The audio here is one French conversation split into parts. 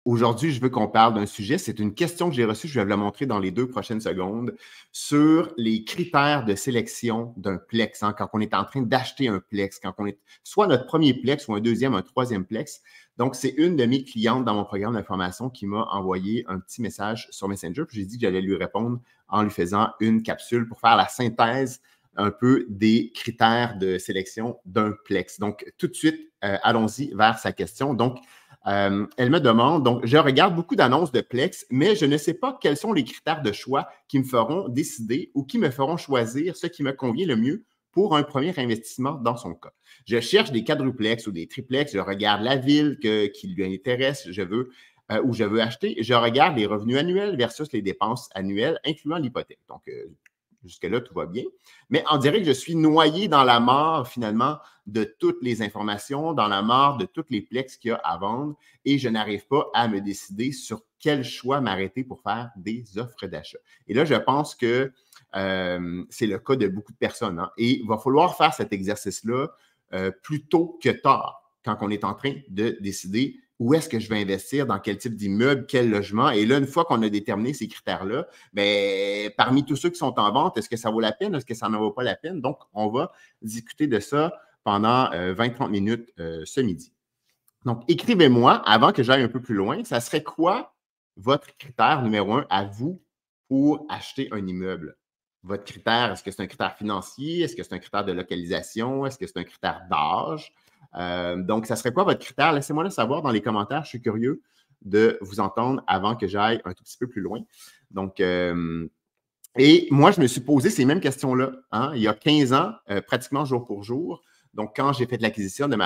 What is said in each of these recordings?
Aujourd'hui, je veux qu'on parle d'un sujet. C'est une question que j'ai reçue, je vais vous la montrer dans les 2 prochaines secondes, sur les critères de sélection d'un Plex, hein, quand on est en train d'acheter un Plex, quand on est soit notre premier Plex ou un deuxième, un troisième Plex. Donc, c'est une de mes clientes dans mon programme de formation qui m'a envoyé un petit message sur Messenger. Puis j'ai dit que j'allais lui répondre en lui faisant une capsule pour faire la synthèse un peu des critères de sélection d'un Plex. Donc, tout de suite, allons-y vers sa question. Donc, elle me demande, donc je regarde beaucoup d'annonces de Plex, mais je ne sais pas quels sont les critères de choix qui me feront décider ou qui me feront choisir ce qui me convient le mieux pour un premier investissement dans son cas. Je cherche des quadruplex ou des triplex, je regarde la ville qui lui intéresse, où je veux acheter, je regarde les revenus annuels versus les dépenses annuelles, incluant l'hypothèque. Donc, jusque-là, tout va bien. Mais on dirait que je suis noyé dans la mare, finalement, de toutes les informations, dans la mare de toutes les Plex qu'il y a à vendre et je n'arrive pas à me décider sur quel choix m'arrêter pour faire des offres d'achat. Et là, je pense que c'est le cas de beaucoup de personnes. Hein, et il va falloir faire cet exercice-là plus tôt que tard, quand on est en train de décider où est-ce que je vais investir, dans quel type d'immeuble, quel logement. Et là, une fois qu'on a déterminé ces critères-là, bien, parmi tous ceux qui sont en vente, est-ce que ça vaut la peine? Est-ce que ça n'en vaut pas la peine? Donc, on va discuter de ça pendant 20-30 minutes ce midi. Donc, écrivez-moi, avant que j'aille un peu plus loin, ça serait quoi votre critère numéro 1 à vous pour acheter un immeuble? Votre critère, est-ce que c'est un critère financier? Est-ce que c'est un critère de localisation? Est-ce que c'est un critère d'âge? Donc, ça serait quoi votre critère? Laissez-moi le savoir dans les commentaires. Je suis curieux de vous entendre avant que j'aille un tout petit peu plus loin. Donc, et moi, je me suis posé ces mêmes questions-là, hein, il y a 15 ans, pratiquement jour pour jour. Donc, quand j'ai fait l'acquisition de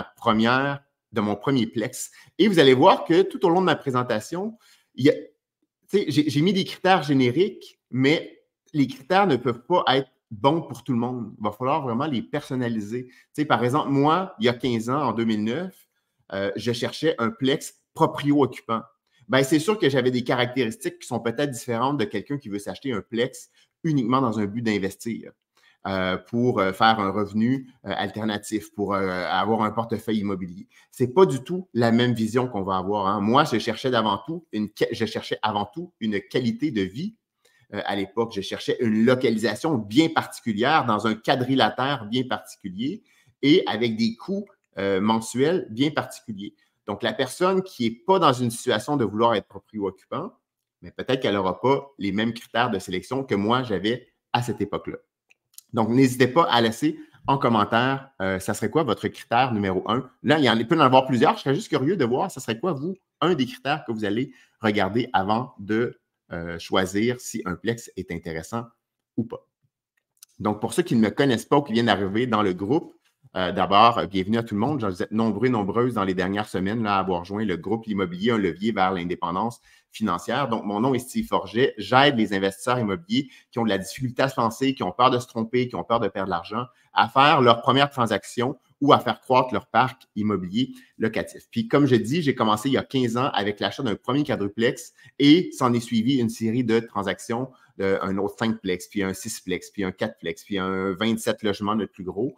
mon premier Plex. Et vous allez voir que tout au long de ma présentation, j'ai mis des critères génériques, mais les critères ne peuvent pas être bons pour tout le monde. Il va falloir vraiment les personnaliser. Par exemple, moi, il y a 15 ans, en 2009, je cherchais un Plex proprio-occupant. Bien, c'est sûr que j'avais des caractéristiques qui sont peut-être différentes de quelqu'un qui veut s'acheter un Plex uniquement dans un but d'investir. Pour faire un revenu alternatif, pour avoir un portefeuille immobilier. Ce n'est pas du tout la même vision qu'on va avoir. Hein. Moi, je cherchais avant tout une qualité de vie. À l'époque, je cherchais une localisation bien particulière, dans un quadrilatère bien particulier et avec des coûts mensuels bien particuliers. Donc, la personne qui n'est pas dans une situation de vouloir être proprio-occupant, mais peut-être qu'elle n'aura pas les mêmes critères de sélection que moi, j'avais à cette époque-là. Donc, n'hésitez pas à laisser en commentaire, ça serait quoi votre critère numéro 1? Là, il peut y en avoir plusieurs. Je serais juste curieux de voir, ça serait quoi, vous, un des critères que vous allez regarder avant de choisir si un Plex est intéressant ou pas. Donc, pour ceux qui ne me connaissent pas ou qui viennent d'arriver dans le groupe, d'abord, bienvenue à tout le monde. Vous êtes nombreux et nombreuses dans les dernières semaines là, à avoir rejoint le groupe L'Immobilier, un levier vers l'indépendance financière. Donc, mon nom est Steve Forget. J'aide les investisseurs immobiliers qui ont de la difficulté à se lancer, qui ont peur de se tromper, qui ont peur de perdre de l'argent, à faire leur première transaction ou à faire croître leur parc immobilier locatif. Puis, comme je dis, j'ai commencé il y a 15 ans avec l'achat d'un premier quadruplex et s'en est suivi une série de transactions, un autre 5plex, puis un 6plex, puis un 4plex, puis un 27 logements, notre plus gros.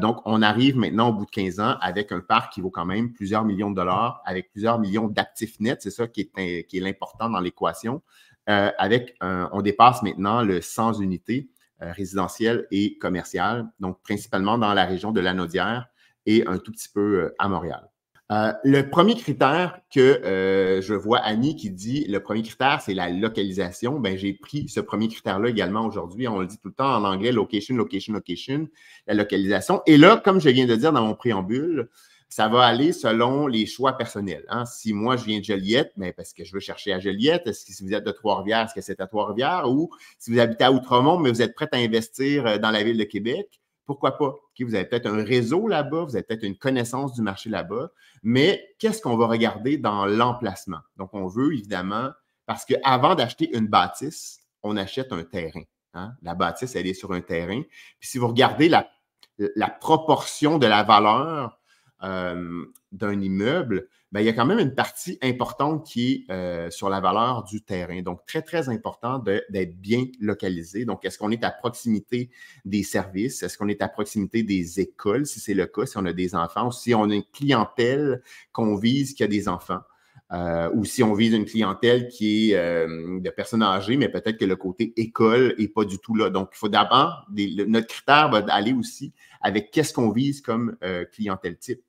Donc, on arrive maintenant au bout de 15 ans avec un parc qui vaut quand même plusieurs millions de dollars, avec plusieurs millions d'actifs nets. C'est ça qui est l'important dans l'équation. On dépasse maintenant le 100 unités résidentielles et commerciales, donc principalement dans la région de Lanaudière et un tout petit peu à Montréal. Le premier critère que je vois Annie qui dit, le premier critère, c'est la localisation. Bien, j'ai pris ce premier critère-là également aujourd'hui. On le dit tout le temps en anglais, location, location, location, la localisation. Et là, comme je viens de dire dans mon préambule, ça va aller selon les choix personnels. Hein. Si moi, je viens de Joliette, bien, parce que je veux chercher à Joliette, est-ce que si vous êtes de Trois-Rivières, est-ce que c'est à Trois-Rivières? Ou si vous habitez à Outremont, mais vous êtes prêt à investir dans la ville de Québec, pourquoi pas? Okay, vous avez peut-être un réseau là-bas, vous avez peut-être une connaissance du marché là-bas, mais qu'est-ce qu'on va regarder dans l'emplacement? Donc, on veut évidemment, parce qu'avant d'acheter une bâtisse, on achète un terrain. Hein? La bâtisse, elle est sur un terrain. Puis si vous regardez la proportion de la valeur d'un immeuble, bien, il y a quand même une partie importante qui est sur la valeur du terrain. Donc, très, très important d'être bien localisé. Donc, est-ce qu'on est à proximité des services? Est-ce qu'on est à proximité des écoles, si c'est le cas, si on a des enfants, ou si on a une clientèle qu'on vise qui a des enfants? Ou si on vise une clientèle qui est de personnes âgées, mais peut-être que le côté école n'est pas du tout là. Donc, il faut d'abord, notre critère va aller aussi avec qu'est-ce qu'on vise comme clientèle type.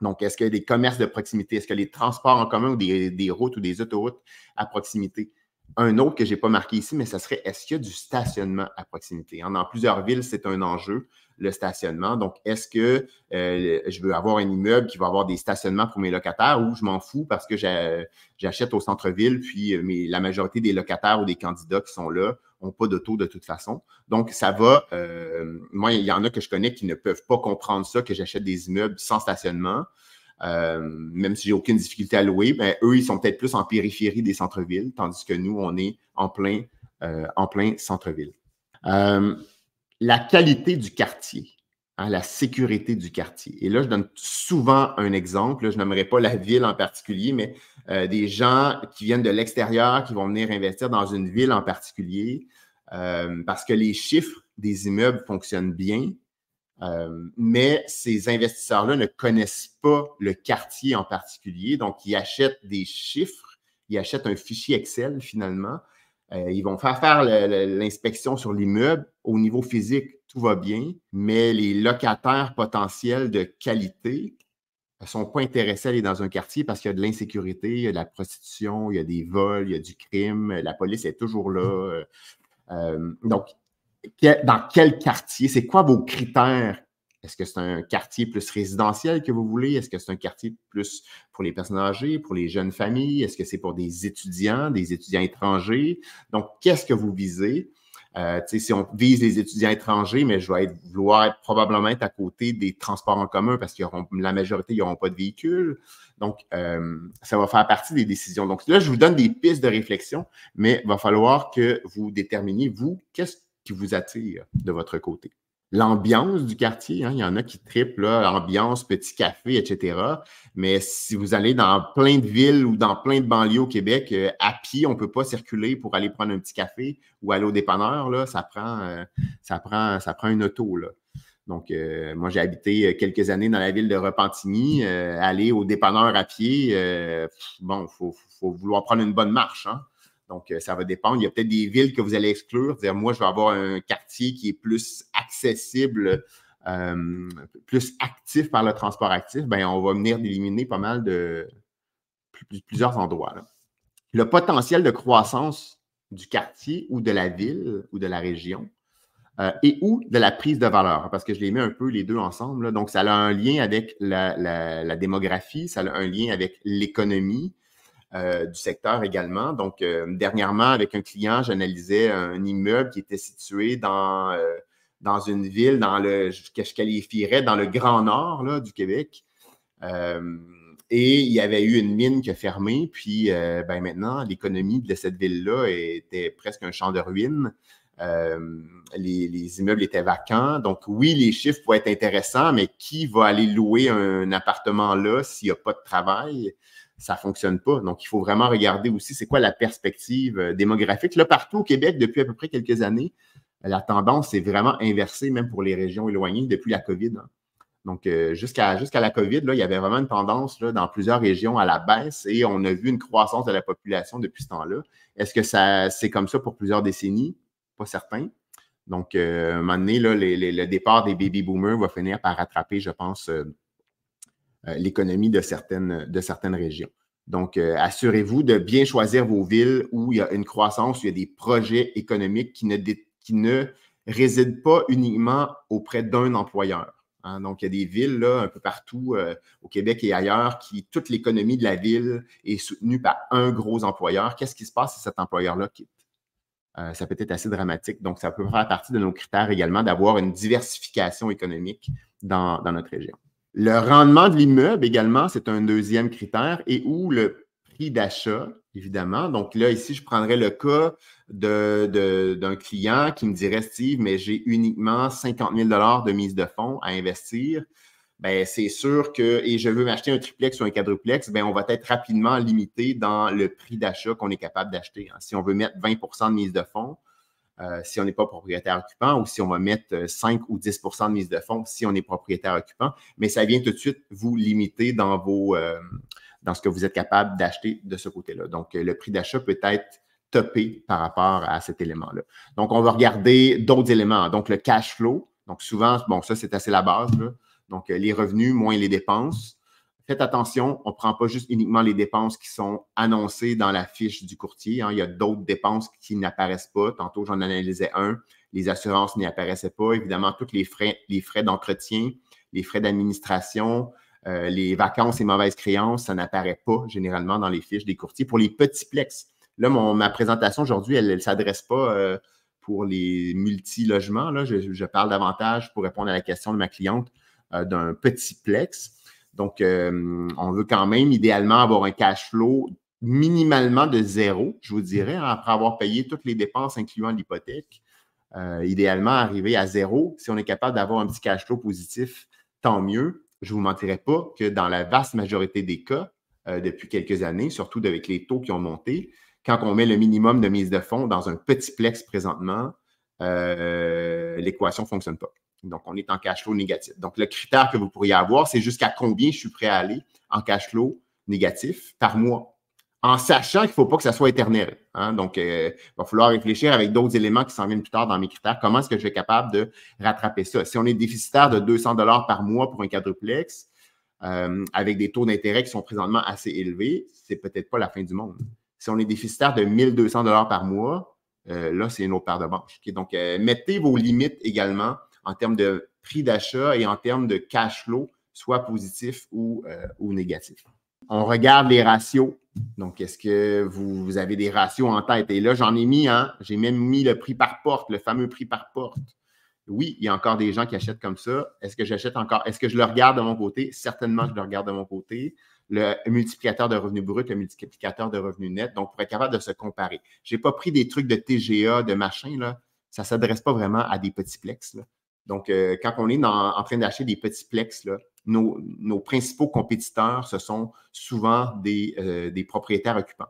Donc, est-ce qu'il y a des commerces de proximité? Est-ce qu'il y a des transports en commun ou des routes ou des autoroutes à proximité? Un autre que je n'ai pas marqué ici, mais ce serait, est-ce qu'il y a du stationnement à proximité? Dans plusieurs villes, c'est un enjeu, le stationnement. Donc, est-ce que je veux avoir un immeuble qui va avoir des stationnements pour mes locataires ou je m'en fous parce que j'achète au centre-ville, puis la majorité des locataires ou des candidats qui sont là n'ont pas d'auto de toute façon. Donc, ça va, moi, il y en a que je connais qui ne peuvent pas comprendre ça, que j'achète des immeubles sans stationnement. Même si j'ai aucune difficulté à louer, ben, eux, ils sont peut-être plus en périphérie des centres-villes, tandis que nous, on est en plein centre-ville. La qualité du quartier, hein, la sécurité du quartier. Et là, je donne souvent un exemple. Là, je n'aimerais pas la ville en particulier, mais des gens qui viennent de l'extérieur, qui vont venir investir dans une ville en particulier, parce que les chiffres des immeubles fonctionnent bien. Mais ces investisseurs-là ne connaissent pas le quartier en particulier, donc ils achètent des chiffres, ils achètent un fichier Excel finalement, ils vont faire l'inspection sur l'immeuble. Au niveau physique, tout va bien, mais les locataires potentiels de qualité ne sont pas intéressés à aller dans un quartier parce qu'il y a de l'insécurité, il y a de la prostitution, il y a des vols, il y a du crime, la police est toujours là. Donc, dans quel quartier? C'est quoi vos critères? Est-ce que c'est un quartier plus résidentiel que vous voulez? Est-ce que c'est un quartier plus pour les personnes âgées, pour les jeunes familles? Est-ce que c'est pour des étudiants étrangers? Donc, qu'est-ce que vous visez? Si on vise les étudiants étrangers, mais je vais vouloir probablement être à côté des transports en commun parce que la majorité n'auront pas de véhicules. Donc, ça va faire partie des décisions. Donc, là, je vous donne des pistes de réflexion, mais il va falloir que vous déterminiez, vous, qu'est-ce qui vous attire de votre côté. L'ambiance du quartier, hein, il y en a qui triplent, là, ambiance, petit café, etc. Mais si vous allez dans plein de villes ou dans plein de banlieues au Québec, à pied, on ne peut pas circuler pour aller prendre un petit café ou aller au dépanneur, là, ça prend une auto, là. Donc, moi, j'ai habité quelques années dans la ville de Repentigny. Aller au dépanneur à pied, bon, il faut vouloir prendre une bonne marche, hein. Donc, ça va dépendre. Il y a peut-être des villes que vous allez exclure. Dire, moi, je vais avoir un quartier qui est plus accessible, plus actif par le transport actif. Bien, on va venir d'éliminer pas mal de plusieurs endroits, là. Le potentiel de croissance du quartier ou de la ville ou de la région et ou de la prise de valeur, parce que je les mets un peu les deux ensemble, là. Donc, ça a un lien avec la démographie, ça a un lien avec l'économie, du secteur également. Donc, dernièrement, avec un client, j'analysais un immeuble qui était situé dans une ville que je qualifierais dans le Grand Nord là, du Québec. Et il y avait eu une mine qui a fermé. Puis, maintenant, l'économie de cette ville-là était presque un champ de ruines. Les immeubles étaient vacants. Donc, oui, les chiffres pourraient être intéressants, mais qui va aller louer un appartement là s'il n'y a pas de travail? Ça ne fonctionne pas. Donc, il faut vraiment regarder aussi c'est quoi la perspective démographique. Là, partout au Québec, depuis à peu près quelques années, la tendance est vraiment inversée, même pour les régions éloignées, depuis la COVID, hein. Donc, jusqu'à la COVID, là, il y avait vraiment une tendance là, dans plusieurs régions à la baisse et on a vu une croissance de la population depuis ce temps-là. Est-ce que c'est comme ça pour plusieurs décennies? Pas certain. Donc, à un moment donné, là, le départ des baby boomers va finir par rattraper, je pense, l'économie de certaines régions. Donc, assurez-vous de bien choisir vos villes où il y a une croissance, où il y a des projets économiques qui ne résident pas uniquement auprès d'un employeur, hein. Donc, il y a des villes là, un peu partout au Québec et ailleurs toute l'économie de la ville est soutenue par un gros employeur. Qu'est-ce qui se passe si cet employeur-là quitte? Ça peut être assez dramatique. Donc, ça peut faire partie de nos critères également d'avoir une diversification économique dans notre région. Le rendement de l'immeuble également, c'est un deuxième critère et ou le prix d'achat, évidemment. Donc là, ici, je prendrais le cas d'un client qui me dirait, Steve, mais j'ai uniquement 50 000 de mise de fonds à investir. Bien, c'est sûr que, et je veux m'acheter un triplex ou un quadruplex, bien, on va être rapidement limité dans le prix d'achat qu'on est capable d'acheter, hein. Si on veut mettre 20 de mise de fonds, si on n'est pas propriétaire occupant, ou si on va mettre 5 ou 10 de mise de fonds si on est propriétaire occupant, mais ça vient tout de suite vous limiter dans dans ce que vous êtes capable d'acheter de ce côté-là. Donc, le prix d'achat peut être topé par rapport à cet élément-là. Donc, on va regarder d'autres éléments. Donc, le cash flow. Donc, souvent, bon, ça, c'est assez la base, là. Donc, les revenus moins les dépenses. Faites attention, on ne prend pas juste uniquement les dépenses qui sont annoncées dans la fiche du courtier. Hein. Il y a d'autres dépenses qui n'apparaissent pas. Tantôt, j'en analysais un. Les assurances n'y apparaissaient pas. Évidemment, tous les frais d'entretien, les frais d'administration, les vacances et mauvaises créances, ça n'apparaît pas généralement dans les fiches des courtiers. Pour les petits plex, là, ma présentation aujourd'hui, elle ne s'adresse pas pour les multi-logements. Là. Je parle davantage pour répondre à la question de ma cliente d'un petit plex. Donc, on veut quand même idéalement avoir un cash flow minimalement de 0, je vous dirais, hein, après avoir payé toutes les dépenses, incluant l'hypothèque. Idéalement, arriver à 0. Si on est capable d'avoir un petit cash flow positif, tant mieux. Je ne vous mentirai pas que dans la vaste majorité des cas, depuis quelques années, surtout avec les taux qui ont monté, quand on met le minimum de mise de fonds dans un petit plex présentement, l'équation ne fonctionne pas. Donc, on est en cash flow négatif. Donc, le critère que vous pourriez avoir, c'est jusqu'à combien je suis prêt à aller en cash flow négatif par mois, en sachant qu'il ne faut pas que ça soit éternel. Hein? Donc, il va falloir réfléchir avec d'autres éléments qui s'en viennent plus tard dans mes critères. Comment est-ce que je vais être capable de rattraper ça? Si on est déficitaire de 200 $ par mois pour un quadruplex, avec des taux d'intérêt qui sont présentement assez élevés, c'est peut-être pas la fin du monde. Si on est déficitaire de 1 200 $ par mois, là, c'est une autre paire de manches. Okay? Donc, mettez vos limites également en termes de prix d'achat et en termes de cash flow, soit positif ou négatif. On regarde les ratios. Donc, est-ce que vous avez des ratios en tête? Et là, j'en ai mis, hein, j'ai même mis le prix par porte, le fameux prix par porte. Oui, il y a encore des gens qui achètent comme ça. Est-ce que j'achète encore? Est-ce que je le regarde de mon côté? Certainement que je le regarde de mon côté. Le multiplicateur de revenus bruts, le multiplicateur de revenus nets. Donc, pour être capable de se comparer. Je n'ai pas pris des trucs de TGA, de machin, là. Ça ne s'adresse pas vraiment à des petits plex, là. Donc, quand on est en train d'acheter des petits plex, là, nos principaux compétiteurs, ce sont souvent des propriétaires occupants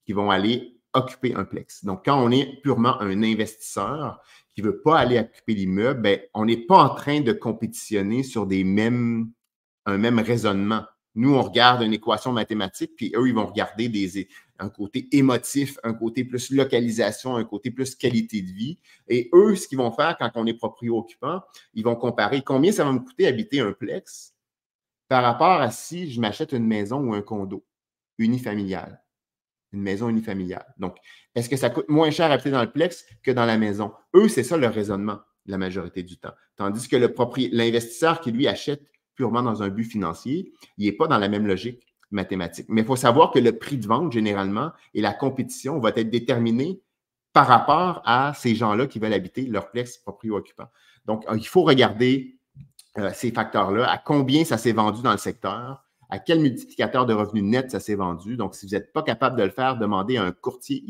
qui vont aller occuper un plex. Donc, quand on est purement un investisseur qui ne veut pas aller occuper l'immeuble, ben, on n'est pas en train de compétitionner sur un même raisonnement. Nous, on regarde une équation mathématique, puis eux, ils vont regarder un côté émotif, un côté plus localisation, un côté plus qualité de vie. Et eux, ce qu'ils vont faire quand on est proprio-occupant, ils vont comparer combien ça va me coûter habiter un plex par rapport à si je m'achète une maison ou un condo unifamilial. Une maison unifamiliale. Donc, est-ce que ça coûte moins cher à habiter dans le plex que dans la maison? Eux, c'est ça leur raisonnement la majorité du temps. Tandis que l'investisseur qui, lui, achète purement dans un but financier, il n'est pas dans la même logique mathématique. Mais il faut savoir que le prix de vente, généralement, et la compétition va être déterminée par rapport à ces gens-là qui veulent habiter leur plex proprio-occupant. Donc, il faut regarder ces facteurs-là, à combien ça s'est vendu dans le secteur, à quel multiplicateur de revenus net ça s'est vendu. Donc, si vous n'êtes pas capable de le faire, demandez à un courtier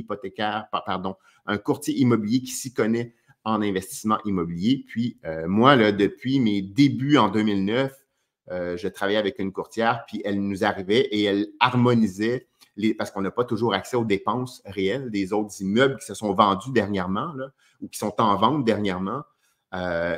un courtier immobilier qui s'y connaît en investissement immobilier. Puis, moi, là, depuis mes débuts en 2009, je travaillais avec une courtière, puis elle nous arrivait et elle harmonisait, parce qu'on n'a pas toujours accès aux dépenses réelles des autres immeubles qui se sont vendus dernièrement là, ou qui sont en vente dernièrement.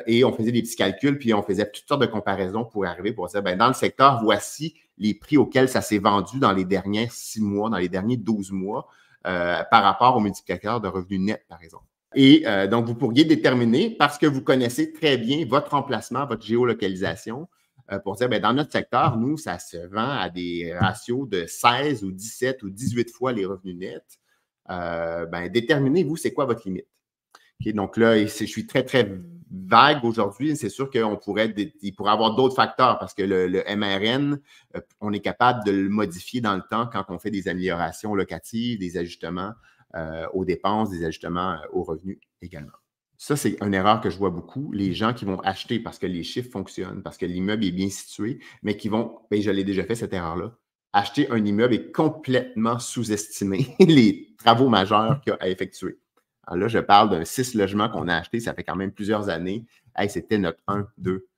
Et on faisait des petits calculs, puis on faisait toutes sortes de comparaisons pour arriver pour dire, bien, dans le secteur, voici les prix auxquels ça s'est vendu dans les derniers 6 mois, dans les derniers 12 mois, par rapport au multiplicateur de revenus nets, par exemple. Et donc, vous pourriez déterminer, parce que vous connaissez très bien votre emplacement, votre géolocalisation, pour dire, bien, dans notre secteur, nous, ça se vend à des ratios de 16 ou 17 ou 18 fois les revenus nets. Ben, déterminez-vous, c'est quoi votre limite. Okay, donc là, je suis très, très vague aujourd'hui. C'est sûr qu'il pourrait avoir d'autres facteurs parce que le MRN, on est capable de le modifier dans le temps quand on fait des améliorations locatives, des ajustements aux dépenses, des ajustements aux revenus également. Ça, c'est une erreur que je vois beaucoup. Les gens qui vont acheter parce que les chiffres fonctionnent, parce que l'immeuble est bien situé, mais qui vont, bien, je l'ai déjà fait cette erreur-là, acheter un immeuble et complètement sous-estimer les travaux majeurs qu'il y a à effectuer. Alors là, je parle d'un 6 logements qu'on a acheté, ça fait quand même plusieurs années. Hey, c'était notre 1, 2.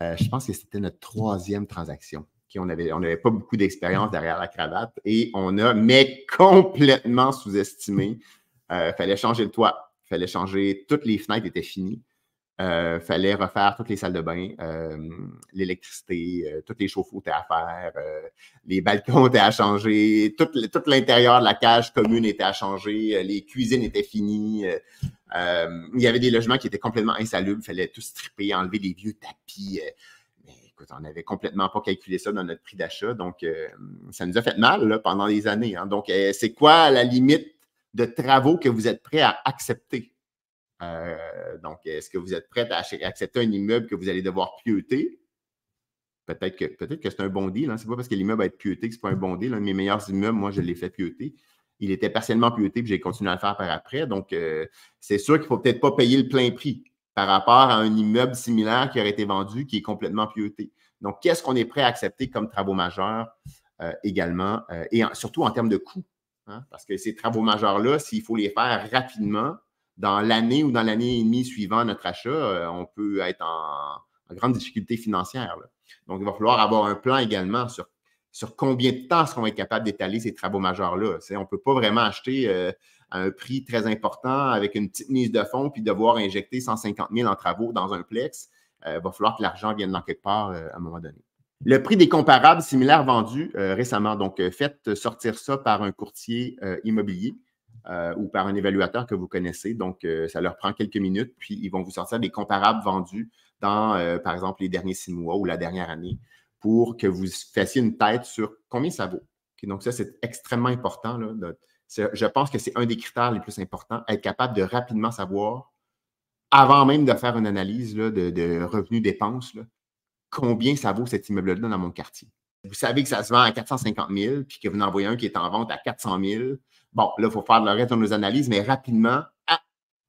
Je pense que c'était notre 3e transaction. Okay, on n'avait pas beaucoup d'expérience derrière la cravate et on a, mais complètement sous-estimé. Il fallait changer le toit, il fallait changer, toutes les fenêtres étaient finies. Fallait refaire toutes les salles de bain, l'électricité, tous les chauffe-eau étaient à faire, les balcons étaient à changer, tout l'intérieur de la cage commune était à changer, les cuisines étaient finies. Il y avait des logements qui étaient complètement insalubres, il fallait tout stripper, enlever les vieux tapis. Mais écoute, on n'avait complètement pas calculé ça dans notre prix d'achat, donc ça nous a fait mal là, pendant des années. Hein. Donc, c'est quoi la limite de travaux que vous êtes prêts à accepter? Donc, est-ce que vous êtes prêt à accepter un immeuble que vous allez devoir pieuter? Peut-être que c'est un bon deal. Hein? Ce n'est pas parce que l'immeuble va être pieuté que ce n'est pas un bon deal. Un de mes meilleurs immeubles, moi, je l'ai fait pieuter. Il était partiellement pieuté, puis j'ai continué à le faire par après. Donc, c'est sûr qu'il ne faut peut-être pas payer le plein prix par rapport à un immeuble similaire qui aurait été vendu, qui est complètement pieuté. Donc, qu'est-ce qu'on est prêt à accepter comme travaux majeurs également, et surtout en termes de coûts? Hein? Parce que ces travaux majeurs-là, s'il faut les faire rapidement, dans l'année ou dans l'année et demie suivant notre achat, on peut être en grande difficulté financière. Là. Donc, il va falloir avoir un plan également sur combien de temps est-ce qu'on va être capable d'étaler ces travaux majeurs-là. On ne peut pas vraiment acheter à un prix très important avec une petite mise de fonds puis devoir injecter 150 000 en travaux dans un plex. Il va falloir que l'argent vienne dans quelque part à un moment donné. Le prix des comparables similaires vendus récemment. Donc, faites sortir ça par un courtier immobilier. Ou par un évaluateur que vous connaissez. Donc, ça leur prend quelques minutes, puis ils vont vous sortir des comparables vendus dans, par exemple, les derniers 6 mois ou la dernière année pour que vous fassiez une tête sur combien ça vaut. Okay, donc, ça, c'est extrêmement important. Là, je pense que c'est un des critères les plus importants, être capable de rapidement savoir, avant même de faire une analyse là, de revenus-dépenses, combien ça vaut cet immeuble-là dans mon quartier. Vous savez que ça se vend à 450 000 puis que vous en envoyez un qui est en vente à 400 000. Bon, là, il faut faire le reste de nos analyses, mais rapidement,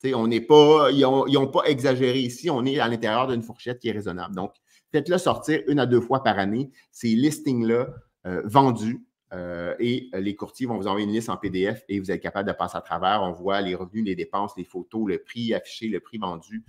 on n'est pas, ils n'ont pas exagéré ici, on est à l'intérieur d'une fourchette qui est raisonnable. Donc, faites-le sortir 1 à 2 fois par année, ces listings-là vendus, et les courtiers vont vous envoyer une liste en PDF et vous êtes capable de passer à travers. On voit les revenus, les dépenses, les photos, le prix affiché, le prix vendu.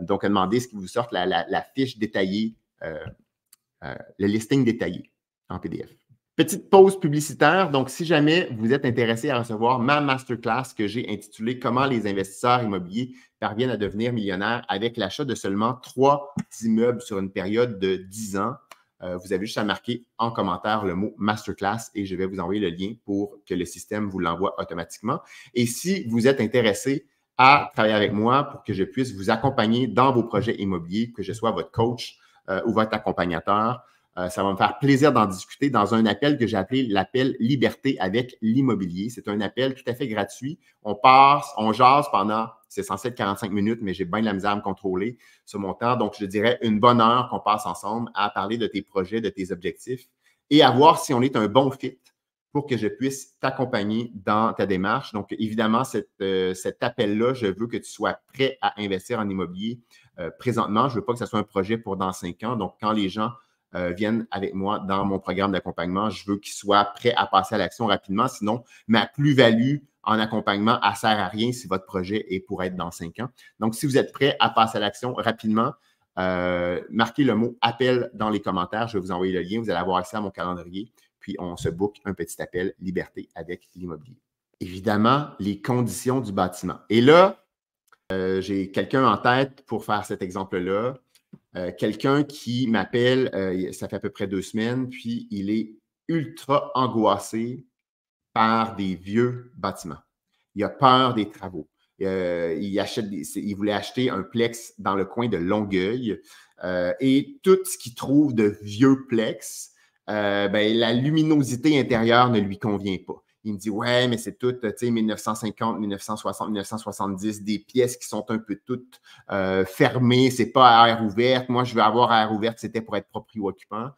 Donc, demandez ce qui vous sorte la fiche détaillée, le listing détaillé en PDF. Petite pause publicitaire. Donc, si jamais vous êtes intéressé à recevoir ma masterclass que j'ai intitulée « Comment les investisseurs immobiliers parviennent à devenir millionnaires avec l'achat de seulement 3 immeubles sur une période de 10 ans », vous avez juste à marquer en commentaire le mot « masterclass » et je vais vous envoyer le lien pour que le système vous l'envoie automatiquement. Et si vous êtes intéressé à travailler avec moi pour que je puisse vous accompagner dans vos projets immobiliers, que je sois votre coach ou votre accompagnateur, ça va me faire plaisir d'en discuter dans un appel que j'ai appelé l'appel Liberté avec l'immobilier. C'est un appel tout à fait gratuit. On jase pendant, c'est censé être 45 minutes, mais j'ai bien de la misère à me contrôler sur mon temps. Donc, je dirais une bonne heure qu'on passe ensemble à parler de tes projets, de tes objectifs et à voir si on est un bon fit pour que je puisse t'accompagner dans ta démarche. Donc, évidemment, cet appel-là, je veux que tu sois prêt à investir en immobilier présentement. Je ne veux pas que ce soit un projet pour dans 5 ans. Donc, quand les gens viennent avec moi dans mon programme d'accompagnement, je veux qu'ils soient prêts à passer à l'action rapidement. Sinon, ma plus-value en accompagnement, elle ne sert à rien si votre projet est pour être dans 5 ans. Donc, si vous êtes prêts à passer à l'action rapidement, marquez le mot « appel » dans les commentaires. Je vais vous envoyer le lien. Vous allez avoir accès à mon calendrier. Puis, on se book un petit appel Liberté avec l'immobilier. Évidemment, les conditions du bâtiment. Et là, j'ai quelqu'un en tête pour faire cet exemple-là. Quelqu'un qui m'appelle, ça fait à peu près 2 semaines, puis il est ultra angoissé par des vieux bâtiments. Il a peur des travaux. Il voulait acheter un plex dans le coin de Longueuil et tout ce qu'il trouve de vieux plex, la luminosité intérieure ne lui convient pas. Il me dit, ouais, mais c'est tout, tu sais, 1950, 1960, 1970, des pièces qui sont un peu toutes fermées, c'est pas à air ouverte. Moi, je veux avoir à air ouverte, c'était pour être proprio-occupant.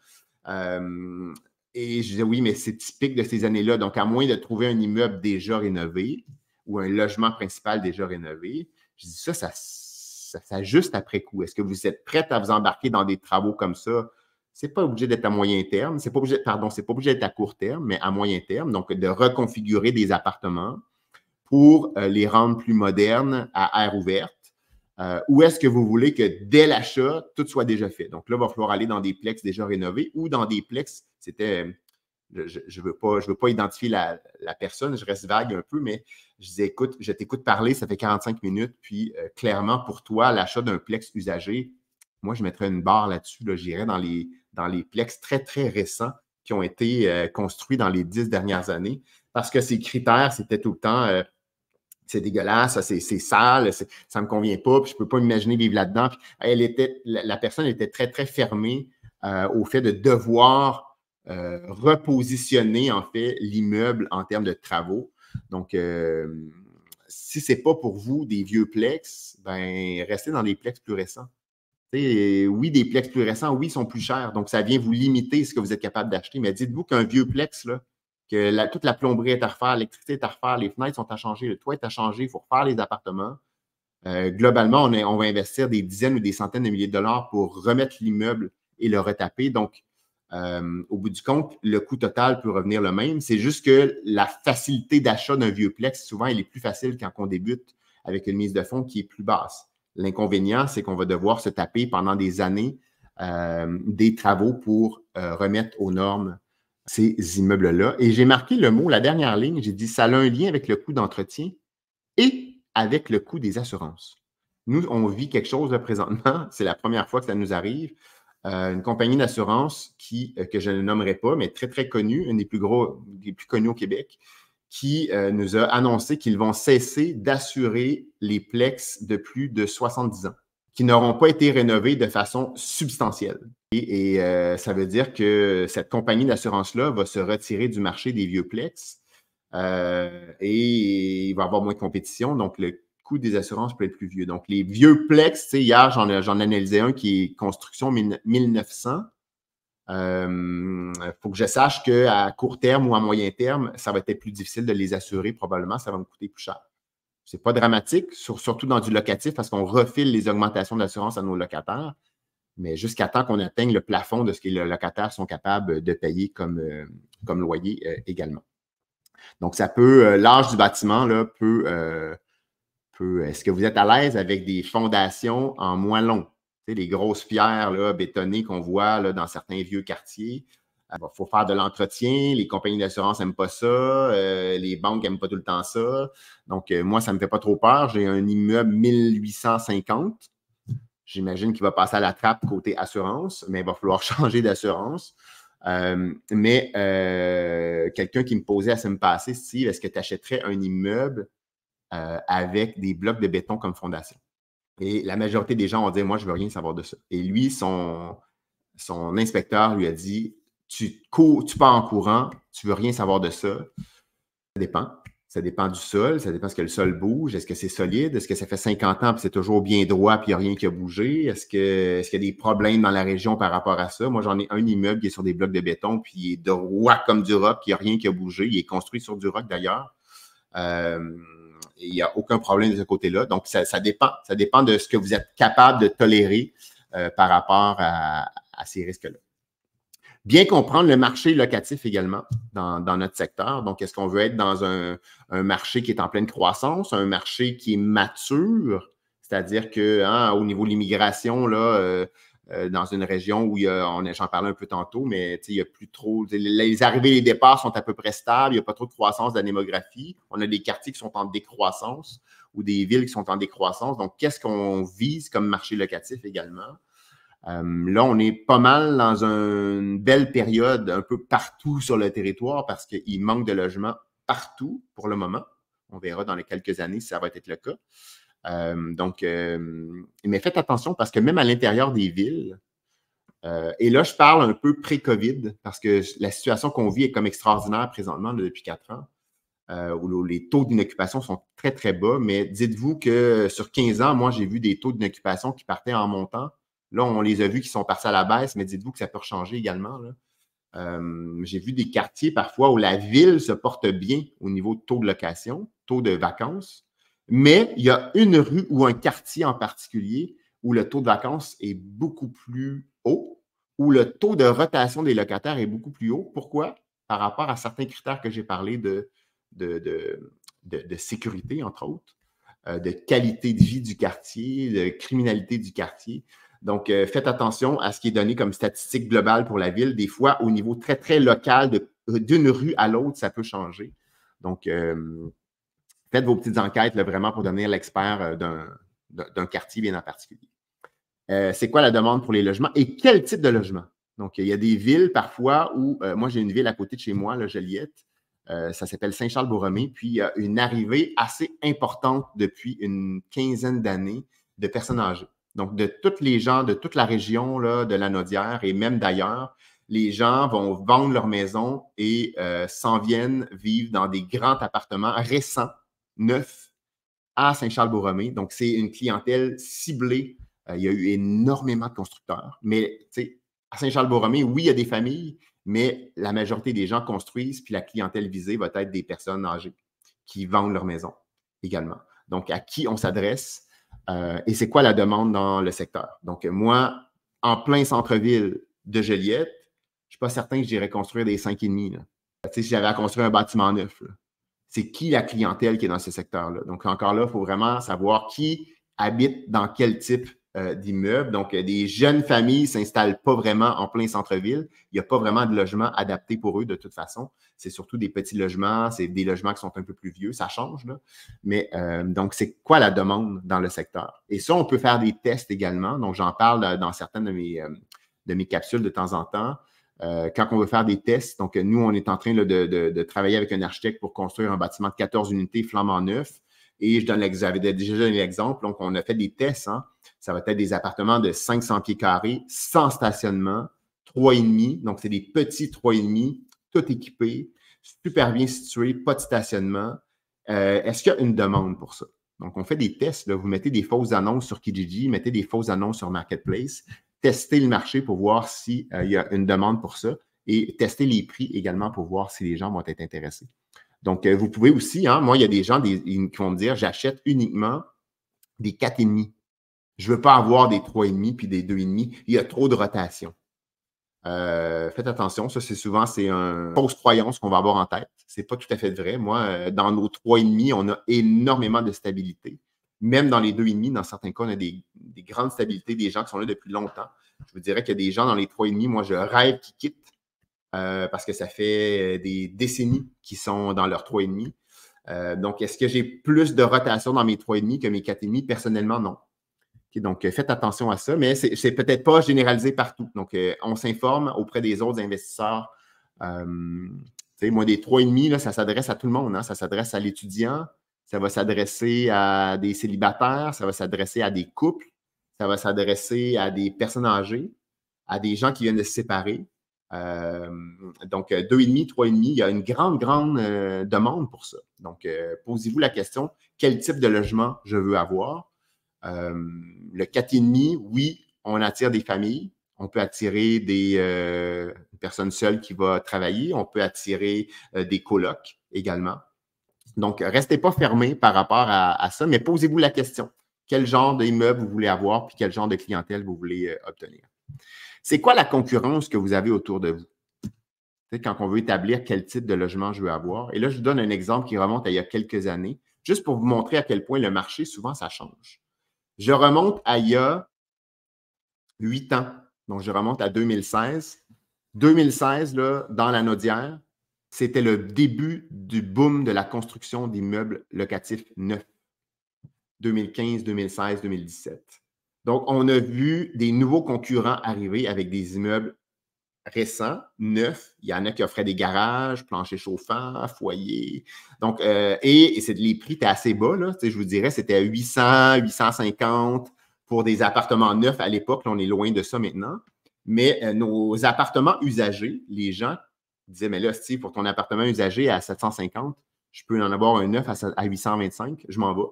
Et je disais, oui, mais c'est typique de ces années-là. Donc, à moins de trouver un immeuble déjà rénové ou un logement principal déjà rénové, je dis ça s'ajuste après coup. Est-ce que vous êtes prête à vous embarquer dans des travaux comme ça? C'est pas obligé d'être à moyen terme, c'est pas obligé d'être à court terme, mais à moyen terme, donc de reconfigurer des appartements pour les rendre plus modernes à air ouverte. Ou est-ce que vous voulez que dès l'achat, tout soit déjà fait? Donc là, il va falloir aller dans des plex déjà rénovés ou dans des plex, c'était je veux pas identifier la personne, je reste vague un peu, mais je disais, écoute, je t'écoute parler, ça fait 45 minutes, puis clairement, pour toi, l'achat d'un Plex usagé, moi, je mettrais une barre là-dessus, là, j'irais dans les Plex très, très récents qui ont été construits dans les 10 dernières années, parce que ces critères, c'était tout le temps c'est dégueulasse, c'est sale, ça ne me convient pas, puis je ne peux pas m'imaginer vivre là-dedans. La personne était très, très fermée au fait de devoir repositionner, en fait, l'immeuble en termes de travaux. Donc, si ce n'est pas pour vous des vieux Plex, ben restez dans des Plex plus récents. Oui, des Plex plus récents, oui, ils sont plus chers. Donc, ça vient vous limiter ce que vous êtes capable d'acheter. Mais dites-vous qu'un vieux Plex, là, que toute la plomberie est à refaire, l'électricité est à refaire, les fenêtres sont à changer, le toit est à changer, il faut refaire les appartements. Globalement, on va investir des dizaines ou des centaines de milliers de dollars pour remettre l'immeuble et le retaper. Donc, au bout du compte, le coût total peut revenir le même. C'est juste que la facilité d'achat d'un vieux Plex, souvent, elle est plus facile quand on débute avec une mise de fonds qui est plus basse. L'inconvénient, c'est qu'on va devoir se taper pendant des années des travaux pour remettre aux normes ces immeubles-là. Et j'ai marqué le mot, la dernière ligne, j'ai dit ça a un lien avec le coût d'entretien et avec le coût des assurances. Nous, on vit quelque chose là, présentement, c'est la première fois que ça nous arrive. Une compagnie d'assurance que je ne nommerai pas, mais très, très connue, une des plus connues au Québec, qui nous a annoncé qu'ils vont cesser d'assurer les Plex de plus de 70 ans, qui n'auront pas été rénovés de façon substantielle. Et ça veut dire que cette compagnie d'assurance-là va se retirer du marché des vieux Plex et il va y avoir moins de compétition. Donc, le coût des assurances peut être plus vieux. Donc, les vieux Plex, hier, j'en analysais un qui est construction 1900. Faut que je sache qu'à court terme ou à moyen terme, ça va être plus difficile de les assurer. Probablement, ça va me coûter plus cher. Ce n'est pas dramatique, surtout dans du locatif, parce qu'on refile les augmentations d'assurance à nos locataires, mais jusqu'à temps qu'on atteigne le plafond de ce que les locataires sont capables de payer comme loyer également. Donc, ça peut, l'âge du bâtiment là, est-ce que vous êtes à l'aise avec des fondations en moellon? Tu sais, les grosses pierres là, bétonnées qu'on voit là, dans certains vieux quartiers. Il faut faire de l'entretien, les compagnies d'assurance n'aiment pas ça, les banques n'aiment pas tout le temps ça. Donc, moi, ça ne me fait pas trop peur. J'ai un immeuble 1850. J'imagine qu'il va passer à la trappe côté assurance, mais il va falloir changer d'assurance. Mais quelqu'un qui me posait à se me passer, Steve, est-ce que tu achèterais un immeuble avec des blocs de béton comme fondation? Et la majorité des gens vont dire, moi, je ne veux rien savoir de ça. Et lui, son inspecteur lui a dit, tu pars en courant, tu ne veux rien savoir de ça. Ça dépend. Ça dépend du sol, ça dépend est-ce que le sol bouge, est-ce que c'est solide, est-ce que ça fait 50 ans et c'est toujours bien droit puis il n'y a rien qui a bougé, est-ce qu'il y a des problèmes dans la région par rapport à ça? Moi, j'en ai un immeuble qui est sur des blocs de béton puis il est droit comme du roc, il n'y a rien qui a bougé, il est construit sur du roc d'ailleurs. Il n'y a aucun problème de ce côté-là. Donc, ça dépend. Ça dépend de ce que vous êtes capable de tolérer par rapport à ces risques-là. Bien comprendre le marché locatif également dans notre secteur. Donc, est-ce qu'on veut être dans un marché qui est en pleine croissance, un marché qui est mature, c'est-à-dire que au niveau de l'immigration, là, dans une région où j'en parlais un peu tantôt, mais il n'y a plus trop, les arrivées et les départs sont à peu près stables, il n'y a pas trop de croissance de la démographie. On a des quartiers qui sont en décroissance ou des villes qui sont en décroissance. Donc, qu'est-ce qu'on vise comme marché locatif également? Là, on est pas mal dans une belle période un peu partout sur le territoire parce qu'il manque de logements partout pour le moment. On verra dans les quelques années si ça va être le cas. Mais faites attention parce que même à l'intérieur des villes, et là, je parle un peu pré-COVID parce que la situation qu'on vit est comme extraordinaire présentement là, depuis 4 ans. Où les taux d'inoccupation sont très, très bas. Mais dites-vous que sur 15 ans, moi, j'ai vu des taux d'inoccupation qui partaient en montant. Là, on les a vus qui sont partis à la baisse, mais dites-vous que ça peut changer également. Là. J'ai vu des quartiers parfois où la ville se porte bien au niveau de taux de location, taux de vacances, mais il y a une rue ou un quartier en particulier où le taux de vacances est beaucoup plus haut, où le taux de rotation des locataires est beaucoup plus haut. Pourquoi? Par rapport à certains critères que j'ai parlé de sécurité, entre autres, de qualité de vie du quartier, de criminalité du quartier. Donc, faites attention à ce qui est donné comme statistique globale pour la ville. Des fois, au niveau très, très local d'une rue à l'autre, ça peut changer. Donc, faites vos petites enquêtes là, vraiment pour devenir l'expert d'un quartier bien en particulier. C'est quoi la demande pour les logements et quel type de logement? Donc, il y a des villes parfois où, moi, j'ai une ville à côté de chez moi, là, Joliette, ça s'appelle Saint-Charles-Borromée, puis il y a une arrivée assez importante depuis une quinzaine d'années de personnes âgées. Donc, de tous les gens de toute la région là, de la Naudière et même d'ailleurs, les gens vont vendre leur maison et s'en viennent vivre dans des grands appartements récents, neufs, à Saint-Charles-Borromée. Donc, c'est une clientèle ciblée. Il y a eu énormément de constructeurs, mais tu sais, à Saint-Charles-Borromée, oui, il y a des familles, mais la majorité des gens construisent, puis la clientèle visée va être des personnes âgées qui vendent leur maison également. Donc, à qui on s'adresse et c'est quoi la demande dans le secteur? Donc, moi, en plein centre-ville de Joliette, je ne suis pas certain que j'irais construire des 5,5. Tu sais, si j'avais à construire un bâtiment neuf, là, c'est qui la clientèle qui est dans ce secteur-là. Donc, encore là, il faut vraiment savoir qui habite dans quel type d'immeuble. Donc, des jeunes familles ne s'installent pas vraiment en plein centre-ville. Il n'y a pas vraiment de logement adapté pour eux de toute façon. C'est surtout des petits logements, c'est des logements qui sont un peu plus vieux, ça change, là. Mais donc, c'est quoi la demande dans le secteur? Et ça, on peut faire des tests également. Donc, j'en parle dans certaines de mes capsules de temps en temps. Quand on veut faire des tests, donc nous, on est en train là, de travailler avec un architecte pour construire un bâtiment de 14 unités flambant neuf. Et j'avais déjà donné l'exemple. Donc, on a fait des tests. Hein. Ça va être des appartements de 500 pieds carrés, sans stationnement, 3,5. Donc, c'est des petits 3,5, tout équipés, super bien situés, pas de stationnement. Est-ce qu'il y a une demande pour ça? Donc, on fait des tests. Là. Vous mettez des fausses annonces sur Kijiji, mettez des fausses annonces sur Marketplace, testez le marché pour voir s'il y a une demande pour ça et tester les prix également pour voir si les gens vont être intéressés. Donc, vous pouvez aussi, hein, moi, il y a des gens qui vont me dire, j'achète uniquement des 4,5. Je ne veux pas avoir des 3,5 puis des 2,5. Il y a trop de rotation. Faites attention, ça, c'est une fausse croyance qu'on va avoir en tête. Ce n'est pas tout à fait vrai. Moi, dans nos 3,5, on a énormément de stabilité. Même dans les 2,5, dans certains cas, on a des grandes stabilités, des gens qui sont là depuis longtemps. Je vous dirais qu'il y a des gens dans les 3,5, moi, je rêve qu'ils quittent parce que ça fait des décennies qu'ils sont dans leurs 3,5. Donc, est-ce que j'ai plus de rotation dans mes 3,5 que mes 4,5? Personnellement, non. Okay, donc, faites attention à ça, mais c'est peut-être pas généralisé partout. Donc, on s'informe auprès des autres investisseurs. Moi, des 3,5, là, ça s'adresse à tout le monde. Hein? Ça s'adresse à l'étudiant, ça va s'adresser à des célibataires, ça va s'adresser à des couples, ça va s'adresser à des personnes âgées, à des gens qui viennent de se séparer. Donc, 2,5, 3,5, il y a une grande demande pour ça. Donc, posez-vous la question, quel type de logement je veux avoir? Le 4,5, oui, on attire des familles. On peut attirer des personnes seules qui vont travailler. On peut attirer des colocs également. Donc, restez pas fermés par rapport à ça, mais posez-vous la question. Quel genre d'immeuble vous voulez avoir puis quel genre de clientèle vous voulez obtenir? C'est quoi la concurrence que vous avez autour de vous? C'est quand on veut établir quel type de logement je veux avoir. Et là, je vous donne un exemple qui remonte à il y a quelques années, juste pour vous montrer à quel point le marché, souvent, ça change. Je remonte à il y a 8 ans. Donc, je remonte à 2016. 2016, là, dans la Naudière, c'était le début du boom de la construction d'immeubles locatifs neufs. 2015, 2016, 2017. Donc, on a vu des nouveaux concurrents arriver avec des immeubles récents, neufs. Il y en a qui offraient des garages, planchers chauffants, foyers. Donc, et les prix étaient assez bas, là. Je vous dirais, c'était à 800, 850 pour des appartements neufs à l'époque. Là, on est loin de ça maintenant. Mais nos appartements usagés, les gens disaient, mais là, Steve, pour ton appartement usagé à 750, je peux en avoir un neuf à 825, je m'en vais.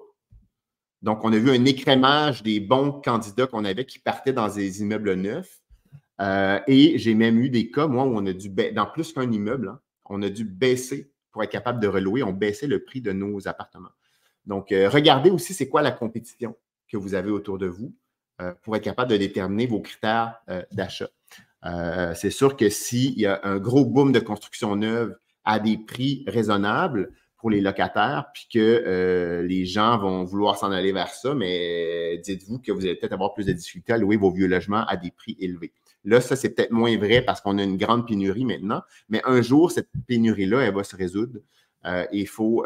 Donc, on a vu un écrémage des bons candidats qu'on avait qui partaient dans des immeubles neufs. Et j'ai même eu des cas, moi, où on a dû, dans plus qu'un immeuble, hein, on a dû baisser pour être capable de relouer. On baissait le prix de nos appartements. Donc, regardez aussi c'est quoi la compétition que vous avez autour de vous pour être capable de déterminer vos critères d'achat. C'est sûr que s'il y a un gros boom de construction neuve à des prix raisonnables pour les locataires, puis que les gens vont vouloir s'en aller vers ça, mais dites-vous que vous allez peut-être avoir plus de difficultés à louer vos vieux logements à des prix élevés. Là, ça, c'est peut-être moins vrai parce qu'on a une grande pénurie maintenant, mais un jour, cette pénurie-là, elle va se résoudre. Il faut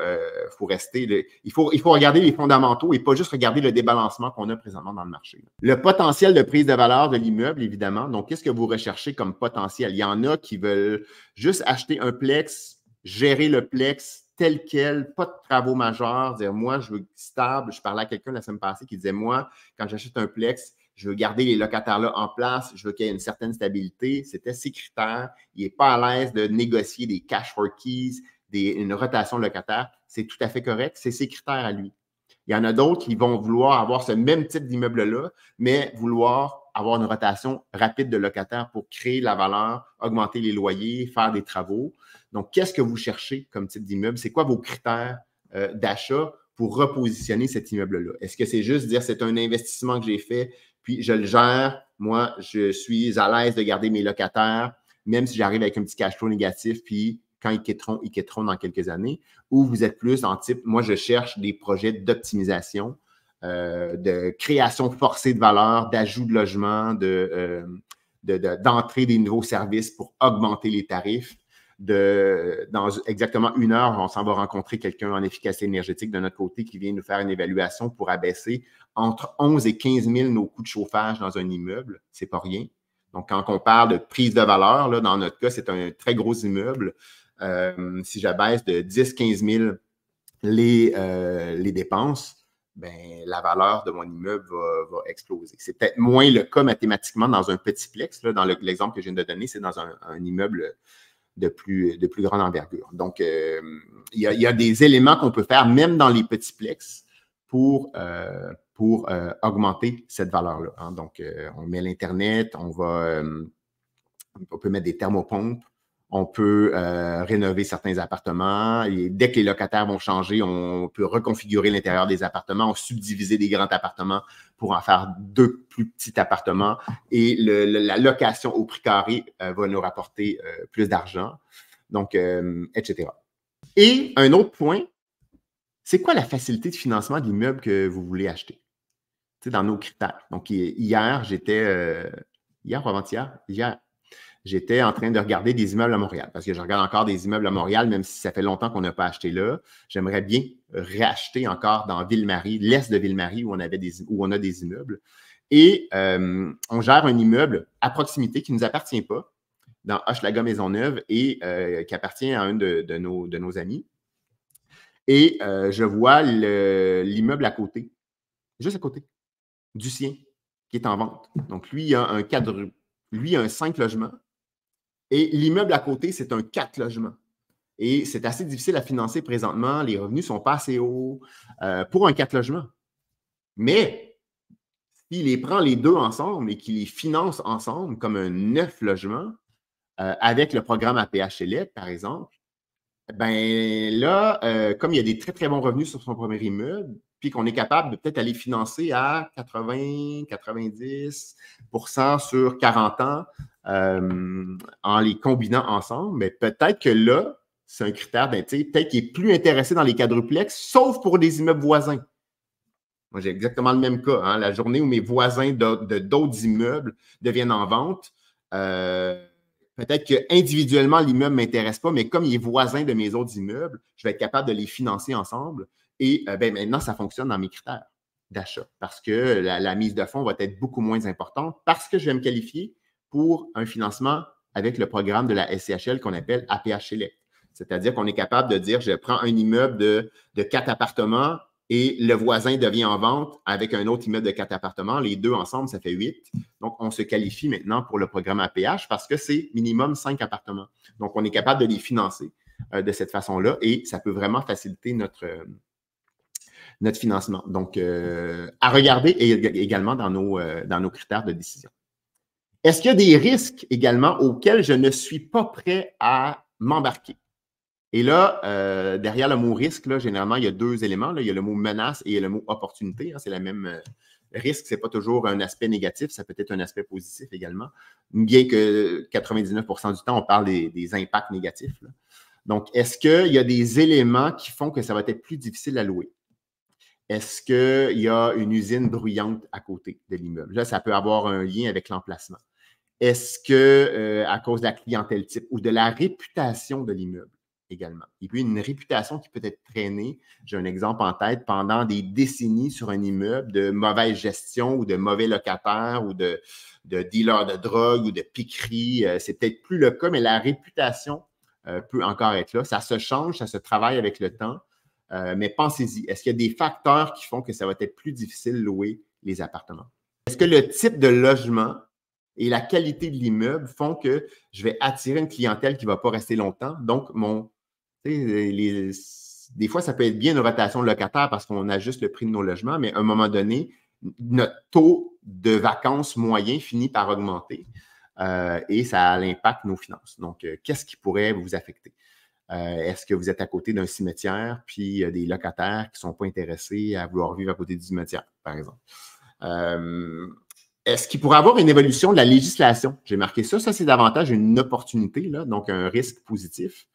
rester, il faut regarder les fondamentaux et pas juste regarder le débalancement qu'on a présentement dans le marché. Le potentiel de prise de valeur de l'immeuble, évidemment. Donc, qu'est-ce que vous recherchez comme potentiel? Il y en a qui veulent juste acheter un plex, gérer le plex tel quel, pas de travaux majeurs, dire moi, je veux stable. Je parlais à quelqu'un la semaine passée qui disait moi, quand j'achète un plex, je veux garder les locataires-là en place, je veux qu'il y ait une certaine stabilité. C'était ses critères. Il n'est pas à l'aise de négocier des cash for keys, une rotation locataire. C'est tout à fait correct. C'est ses critères à lui. Il y en a d'autres qui vont vouloir avoir ce même type d'immeuble-là, mais vouloir avoir une rotation rapide de locataires pour créer la valeur, augmenter les loyers, faire des travaux. Donc, qu'est-ce que vous cherchez comme type d'immeuble? C'est quoi vos critères d'achat pour repositionner cet immeuble-là? Est-ce que c'est juste dire c'est un investissement que j'ai fait, puis je le gère, moi, je suis à l'aise de garder mes locataires, même si j'arrive avec un petit cash flow négatif, puis quand ils quitteront dans quelques années, ou vous êtes plus en type, moi, je cherche des projets d'optimisation, de création forcée de valeur, d'ajout de logement, d'entrée des nouveaux services pour augmenter les tarifs. Dans exactement 1 heure, on s'en va rencontrer quelqu'un en efficacité énergétique de notre côté qui vient nous faire une évaluation pour abaisser entre 11 et 15 000 nos coûts de chauffage dans un immeuble. C'est pas rien. Donc, quand on parle de prise de valeur, là, dans notre cas, c'est un très gros immeuble. Si j'abaisse de 10-15 000 les dépenses, ben, la valeur de mon immeuble va exploser. C'est peut-être moins le cas mathématiquement dans un petit plex. Là, dans l'exemple que je viens de donner, c'est dans un immeuble de plus grande envergure. Donc, il y a des éléments qu'on peut faire, même dans les petits plex, pour augmenter cette valeur-là. Hein. Donc, on met l'Internet, on peut mettre des thermopompes, on peut rénover certains appartements. Et dès que les locataires vont changer, on peut reconfigurer l'intérieur des appartements, on subdiviser des grands appartements pour en faire 2 plus petits appartements. Et la location au prix carré va nous rapporter plus d'argent, donc, etc. Et un autre point, c'est quoi la facilité de financement de l'immeuble que vous voulez acheter? Tu sais, dans nos critères. Donc, hier ou avant-hier? Hier, j'étais en train de regarder des immeubles à Montréal parce que je regarde encore des immeubles à Montréal, même si ça fait longtemps qu'on n'a pas acheté là. J'aimerais bien racheter encore dans Ville-Marie, l'est de Ville-Marie, où on a des immeubles. Et on gère un immeuble à proximité qui ne nous appartient pas, dans Hochelaga Maisonneuve, et qui appartient à un de nos amis. Et je vois l'immeuble à côté, juste à côté, du sien, qui est en vente. Donc, lui, il a un 5 logements. Et l'immeuble à côté, c'est un 4 logements. Et c'est assez difficile à financer présentement. Les revenus ne sont pas assez hauts pour un 4 logements. Mais s'il les prend les deux ensemble et qu'il les finance ensemble comme un 9 logements, avec le programme APH Select, par exemple, ben là, comme il y a des très, très bons revenus sur son premier immeuble, puis qu'on est capable de peut-être aller financer à 80-90% sur 40 ans en les combinant ensemble, mais peut-être que là, c'est un critère peut-être qu'il est plus intéressé dans les quadruplex, sauf pour des immeubles voisins. Moi, j'ai exactement le même cas. Hein? La journée où mes voisins de d'autres immeubles deviennent en vente, peut-être qu'individuellement, l'immeuble ne m'intéresse pas, mais comme il est voisin de mes autres immeubles, je vais être capable de les financer ensemble. Et maintenant, ça fonctionne dans mes critères d'achat parce que la mise de fonds va être beaucoup moins importante parce que je vais me qualifier pour un financement avec le programme de la SCHL qu'on appelle APH Select. C'est-à-dire qu'on est capable de dire, je prends un immeuble de 4 appartements et le voisin devient en vente avec un autre immeuble de 4 appartements. Les deux ensemble, ça fait 8. Donc, on se qualifie maintenant pour le programme APH parce que c'est minimum 5 appartements. Donc, on est capable de les financer de cette façon-là et ça peut vraiment faciliter notre financement. Donc, à regarder également dans nos critères de décision. Est-ce qu'il y a des risques également auxquels je ne suis pas prêt à m'embarquer? Et là, derrière le mot risque, là, généralement, il y a 2 éléments. Là. Il y a le mot menace et il y a le mot opportunité. Hein. C'est la même. Risque, ce n'est pas toujours un aspect négatif, ça peut être un aspect positif également. Bien que 99% du temps, on parle des impacts négatifs. Là. Donc, est-ce qu'il y a des éléments qui font que ça va être plus difficile à louer? Est-ce qu'il y a une usine bruyante à côté de l'immeuble? Là, ça peut avoir un lien avec l'emplacement. Est-ce que à cause de la clientèle type ou de la réputation de l'immeuble également? Et puis, une réputation qui peut être traînée, j'ai un exemple en tête, pendant des décennies sur un immeuble de mauvaise gestion ou de mauvais locataires ou de dealers de drogue ou de piquerie. C'est peut-être plus le cas, mais la réputation peut encore être là. Ça se change, ça se travaille avec le temps. Mais pensez-y, est-ce qu'il y a des facteurs qui font que ça va être plus difficile de louer les appartements? Est-ce que le type de logement et la qualité de l'immeuble font que je vais attirer une clientèle qui ne va pas rester longtemps? Donc, des fois, ça peut être bien une rotation de locataires parce qu'on ajuste le prix de nos logements, mais à un moment donné, notre taux de vacances moyen finit par augmenter et ça impacte nos finances. Donc, qu'est-ce qui pourrait vous affecter? Est-ce que vous êtes à côté d'un cimetière, puis il y a des locataires qui ne sont pas intéressés à vouloir vivre à côté du cimetière, par exemple? Est-ce qu'il pourrait y avoir une évolution de la législation? J'ai marqué ça. Ça, c'est davantage une opportunité, là, donc un risque positif.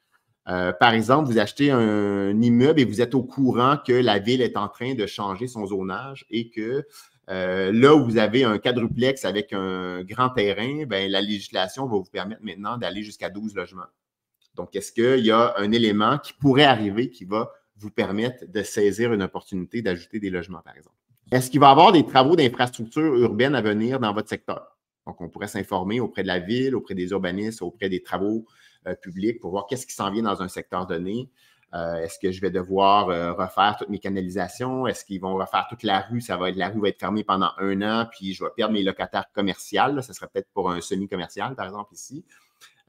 Par exemple, vous achetez un immeuble et vous êtes au courant que la ville est en train de changer son zonage et que là où vous avez un quadruplex avec un grand terrain, bien, la législation va vous permettre maintenant d'aller jusqu'à 12 logements. Donc, est-ce qu'il y a un élément qui pourrait arriver qui va vous permettre de saisir une opportunité d'ajouter des logements, par exemple? Est-ce qu'il va y avoir des travaux d'infrastructure urbaine à venir dans votre secteur? Donc, on pourrait s'informer auprès de la ville, auprès des urbanistes, auprès des travaux publics pour voir qu'est-ce qui s'en vient dans un secteur donné. Est-ce que je vais devoir refaire toutes mes canalisations? Est-ce qu'ils vont refaire toute la rue? La rue va être fermée pendant 1 an, puis je vais perdre mes locataires commerciaux. Ça serait peut-être pour un semi-commercial, par exemple, ici.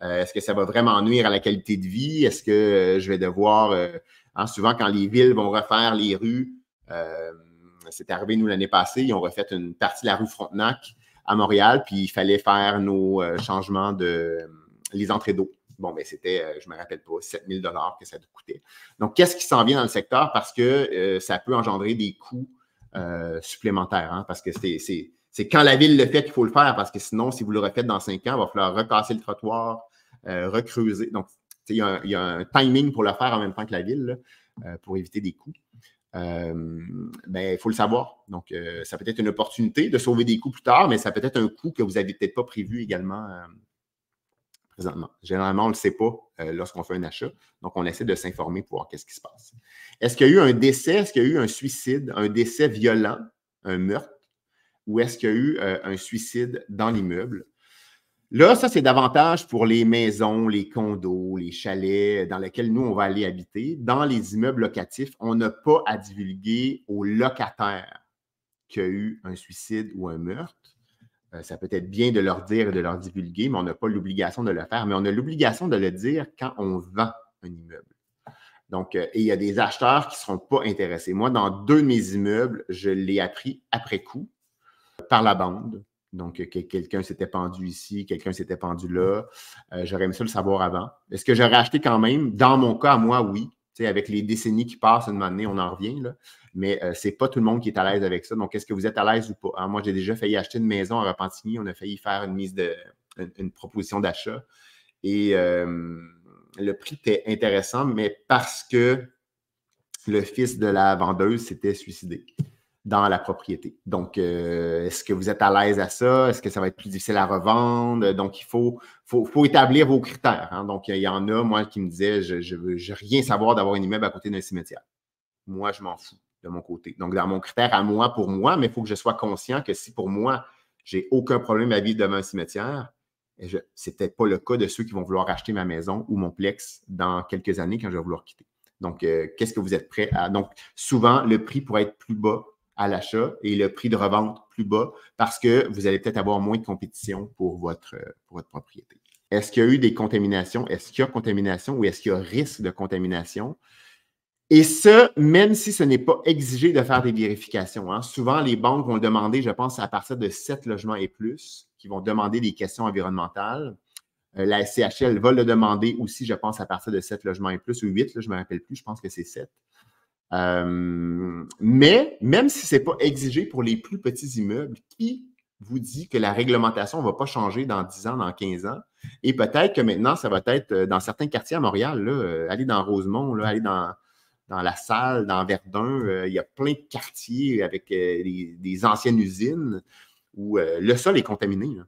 Est-ce que ça va vraiment nuire à la qualité de vie? Est-ce que je vais devoir, souvent quand les villes vont refaire les rues, c'est arrivé nous l'année passée, ils ont refait une partie de la rue Frontenac à Montréal, puis il fallait faire nos changements les entrées d'eau. Bon, mais c'était, je ne me rappelle pas, 7 000 $ que ça coûtait. Donc, qu'est-ce qui s'en vient dans le secteur? Parce que ça peut engendrer des coûts supplémentaires, parce que c'est quand la ville le fait qu'il faut le faire, parce que sinon, si vous le refaites dans 5 ans, il va falloir recasser le trottoir, recreuser. Donc, il y a un timing pour le faire en même temps que la ville, là, pour éviter des coûts. Il faut le savoir. Donc, ça peut être une opportunité de sauver des coûts plus tard, mais ça peut être un coût que vous n'avez peut-être pas prévu également présentement. Généralement, on ne le sait pas lorsqu'on fait un achat. Donc, on essaie de s'informer pour voir qu'est-ce qui se passe. Est-ce qu'il y a eu un décès? Est-ce qu'il y a eu un suicide, un décès violent, un meurtre? Ou est-ce qu'il y a eu un suicide dans l'immeuble? Là, ça, c'est davantage pour les maisons, les condos, les chalets dans lesquels nous, on va aller habiter. Dans les immeubles locatifs, on n'a pas à divulguer aux locataires qu'il y a eu un suicide ou un meurtre. Ça peut être bien de leur dire et de leur divulguer, mais on n'a pas l'obligation de le faire. Mais on a l'obligation de le dire quand on vend un immeuble. Donc, et il y a des acheteurs qui ne seront pas intéressés. Moi, dans 2 de mes immeubles, je l'ai appris après coup par la bande. Donc, que quelqu'un s'était pendu ici, quelqu'un s'était pendu là. J'aurais aimé ça le savoir avant. Est-ce que j'aurais acheté quand même? Dans mon cas, moi, oui. Tu sais, avec les décennies qui passent, une année, on en revient. Là. Mais ce n'est pas tout le monde qui est à l'aise avec ça. Donc, est-ce que vous êtes à l'aise ou pas? Alors, moi, j'ai déjà failli acheter une maison à Repentigny. On a failli faire une proposition d'achat. Et le prix était intéressant, mais parce que le fils de la vendeuse s'était suicidé dans la propriété. Donc, est-ce que vous êtes à l'aise à ça? Est-ce que ça va être plus difficile à revendre? Donc, il faut établir vos critères. Donc, il y en a, moi, qui me disaient, je veux rien savoir d'avoir un immeuble à côté d'un cimetière. Moi, je m'en fous de mon côté. Donc, dans mon critère à moi, pour moi, mais il faut que je sois conscient que si pour moi, j'ai aucun problème à vivre devant un cimetière, c'est peut-être pas le cas de ceux qui vont vouloir acheter ma maison ou mon plex dans quelques années quand je vais vouloir quitter. Donc, qu'est-ce que vous êtes prêt à... Donc, souvent, le prix pourrait être plus bas à l'achat et le prix de revente plus bas parce que vous allez peut-être avoir moins de compétition pour votre propriété. Est-ce qu'il y a eu des contaminations? Est-ce qu'il y a contamination ou est-ce qu'il y a risque de contamination? Et ça, même si ce n'est pas exigé de faire des vérifications. Souvent, les banques vont le demander, je pense, à partir de 7 logements et plus, qui vont demander des questions environnementales. La SCHL va le demander aussi, je pense, à partir de 7 logements et plus, ou 8, là, je ne me rappelle plus, je pense que c'est 7. Mais même si ce n'est pas exigé pour les plus petits immeubles, qui vous dit que la réglementation ne va pas changer dans 10 ans, dans 15 ans? Et peut-être que maintenant, ça va être dans certains quartiers à Montréal, là, aller dans Rosemont, là, aller dans La Salle, dans Verdun, il y a plein de quartiers avec des anciennes usines où le sol est contaminé. Là.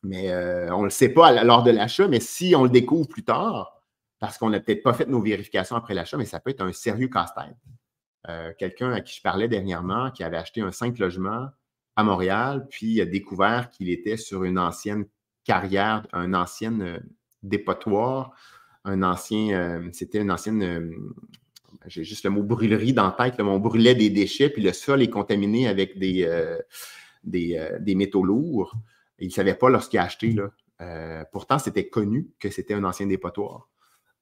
Mais on ne le sait pas lors de l'achat, mais si on le découvre plus tard, parce qu'on n'a peut-être pas fait nos vérifications après l'achat, mais ça peut être un sérieux casse-tête. Quelqu'un à qui je parlais dernièrement, qui avait acheté un 5 logements à Montréal, puis il a découvert qu'il était sur une ancienne carrière, un ancien dépotoir, c'était une ancienne, j'ai juste le mot brûlerie dans la tête, là, on brûlait des déchets, puis le sol est contaminé avec des métaux lourds. Il ne savait pas lorsqu'il a acheté. Là. Pourtant, c'était connu que c'était un ancien dépotoir.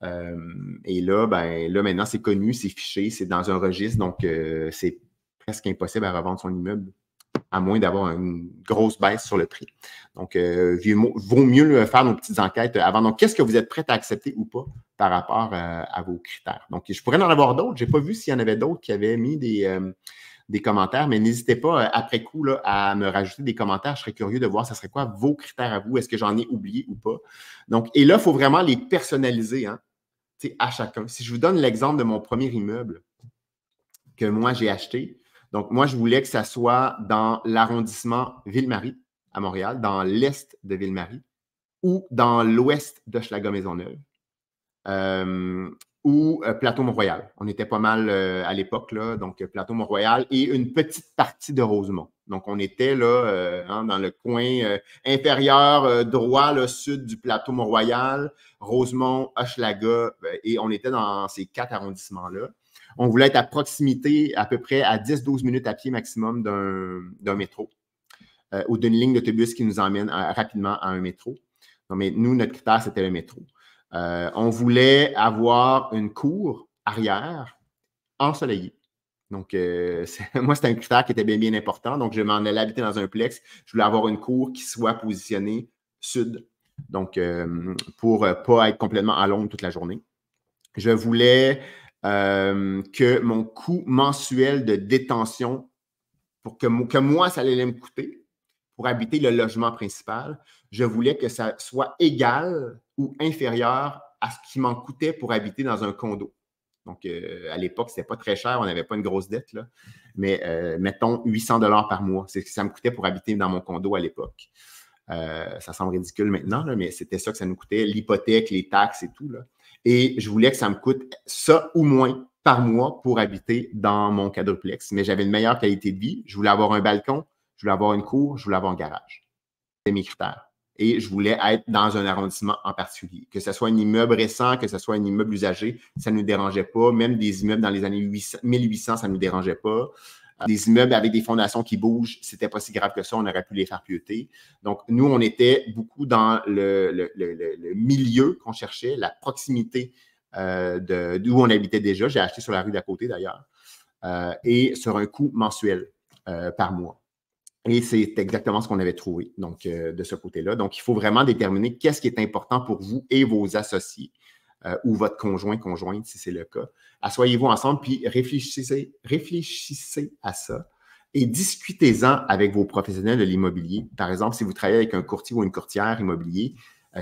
Et là, maintenant, c'est connu, c'est fiché, c'est dans un registre, donc c'est presque impossible à revendre son immeuble, à moins d'avoir une grosse baisse sur le prix. Donc, vaut mieux faire nos petites enquêtes avant. Donc, qu'est-ce que vous êtes prêt à accepter ou pas par rapport à vos critères? Donc, je pourrais en avoir d'autres. Je n'ai pas vu s'il y en avait d'autres qui avaient mis des commentaires, mais n'hésitez pas après coup là, à me rajouter des commentaires. Je serais curieux de voir ce serait quoi vos critères à vous. Est-ce que j'en ai oublié ou pas? Donc, et là, il faut vraiment les personnaliser à chacun. Si je vous donne l'exemple de mon premier immeuble que moi, j'ai acheté, donc moi, je voulais que ça soit dans l'arrondissement Ville-Marie à Montréal, dans l'est de Ville-Marie ou dans l'ouest d'Hochelaga-Maisonneuve. Ou Plateau Mont-Royal. On était pas mal à l'époque, là, donc Plateau Mont-Royal et une petite partie de Rosemont. Donc, on était là dans le coin inférieur droit, là, sud du Plateau Mont-Royal, Rosemont, Hochelaga, et on était dans ces 4 arrondissements-là. On voulait être à proximité, à peu près à 10-12 minutes à pied maximum d'un métro ou d'une ligne d'autobus qui nous emmène rapidement à un métro. Non, mais nous, notre critère, c'était le métro. On voulait avoir une cour arrière ensoleillée. Donc, moi, c'était un critère qui était bien, bien important. Donc, je m'en allais habiter dans un plex. Je voulais avoir une cour qui soit positionnée sud. Donc, pour ne pas être complètement à l'ombre toute la journée. Je voulais que mon coût mensuel de détention, pour que moi, ça allait me coûter pour habiter le logement principal, je voulais que ça soit égal ou inférieur à ce qui m'en coûtait pour habiter dans un condo. Donc, à l'époque, ce n'était pas très cher, on n'avait pas une grosse dette, là. Mais mettons 800 $ par mois. C'est ce que ça me coûtait pour habiter dans mon condo à l'époque. Ça semble ridicule maintenant, là, mais c'était ça que ça nous coûtait, l'hypothèque, les taxes et tout. Là. Et je voulais que ça me coûte ça ou moins par mois pour habiter dans mon quadruplex. Mais j'avais une meilleure qualité de vie. Je voulais avoir un balcon, je voulais avoir une cour, je voulais avoir un garage. C'était mes critères. Et je voulais être dans un arrondissement en particulier. Que ce soit un immeuble récent, que ce soit un immeuble usagé, ça ne nous dérangeait pas. Même des immeubles dans les années 1800, ça ne nous dérangeait pas. Des immeubles avec des fondations qui bougent, c'était pas si grave que ça, on aurait pu les faire pieuter. Donc, nous, on était beaucoup dans le milieu qu'on cherchait, la proximité d'où on habitait déjà. J'ai acheté sur la rue d'à côté, d'ailleurs, et sur un coût mensuel par mois. Et c'est exactement ce qu'on avait trouvé donc, de ce côté-là. Donc, il faut vraiment déterminer qu'est-ce qui est important pour vous et vos associés ou votre conjointe, si c'est le cas. Asseyez-vous ensemble, puis réfléchissez à ça et discutez-en avec vos professionnels de l'immobilier. Par exemple, si vous travaillez avec un courtier ou une courtière immobilier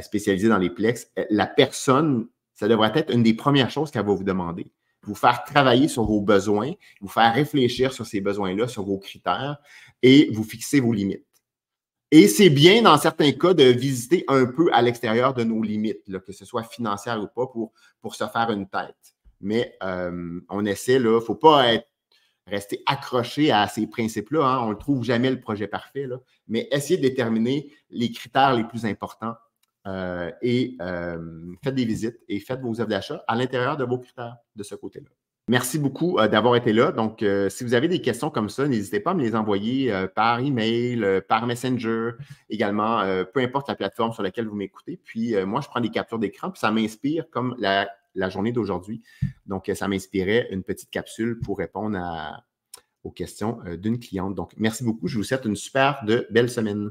spécialisée dans les plex, la personne, ça devrait être une des premières choses qu'elle va vous demander. Vous faire travailler sur vos besoins, vous faire réfléchir sur ces besoins-là, sur vos critères et vous fixer vos limites. Et c'est bien, dans certains cas, de visiter un peu à l'extérieur de nos limites, là, que ce soit financière ou pas, pour se faire une tête. Mais on essaie, il ne faut pas rester accroché à ces principes-là. Hein. On ne trouve jamais le projet parfait, là, mais essayez de déterminer les critères les plus importants et faites des visites et faites vos offres d'achat à l'intérieur de vos critères de ce côté-là. Merci beaucoup d'avoir été là. Donc, si vous avez des questions comme ça, n'hésitez pas à me les envoyer par email, par Messenger également, peu importe la plateforme sur laquelle vous m'écoutez. Puis, moi, je prends des captures d'écran, puis ça m'inspire comme la journée d'aujourd'hui. Donc, ça m'inspirait une petite capsule pour répondre aux questions d'une cliente. Donc, merci beaucoup. Je vous souhaite une super belle semaine.